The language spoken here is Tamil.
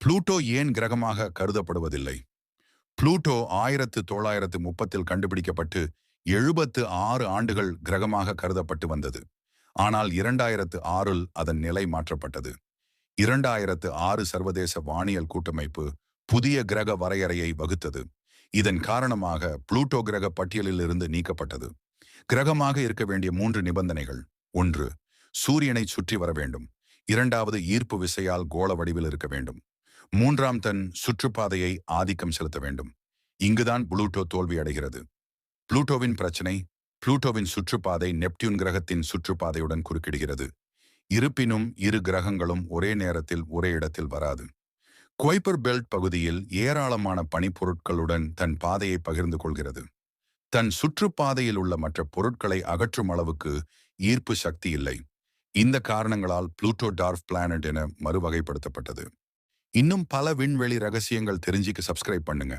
புளூட்டோ ஏன் கிரகமாக கருதப்படுவதில்லை? புளூட்டோ 1930 கண்டுபிடிக்கப்பட்டு 76 ஆண்டுகள் கிரகமாக கருதப்பட்டு வந்தது. ஆனால் 2006 அதன் நிலை மாற்றப்பட்டது. 2006 சர்வதேச வானியல் கூட்டமைப்பு புதிய கிரக வரையறையை வகுத்தது. இதன் காரணமாக புளூட்டோ கிரக பட்டியலில் இருந்து நீக்கப்பட்டது. கிரகமாக இருக்க வேண்டிய 3 நிபந்தனைகள்: 1. சூரியனை சுற்றி வர வேண்டும். 2. ஈர்ப்பு விசையால் கோள வடிவில் இருக்க வேண்டும். 3. தன் சுற்றுப்பாதையை ஆதிக்கம் செலுத்த வேண்டும். இங்குதான் புளூட்டோ தோல்வி அடைகிறது. புளூட்டோவின் பிரச்சனை: புளூட்டோவின் சுற்றுப்பாதை நெப்டியூன் கிரகத்தின் சுற்றுப்பாதையுடன் குறுக்கிடுகிறது. இருப்பினும் இரு கிரகங்களும் ஒரே நேரத்தில் ஒரே இடத்தில் வராது. குவைப்பர் பெல்ட் பகுதியில் ஏராளமான பனிப்பொருட்களுடன் தன் பாதையை பகிர்ந்து கொள்கிறது. தன் சுற்றுப்பாதையில் உள்ள மற்ற பொருட்களை அகற்றும் அளவுக்கு ஈர்ப்பு சக்தி இல்லை. இந்த காரணங்களால் புளூட்டோ டார்ஃப் பிளானட் என மறுவகைப்படுத்தப்பட்டது. இன்னும் பல விண்வெளி ரகசியங்கள் தெரிஞ்சுக்க சப்ஸ்கிரைப் பண்ணுங்க.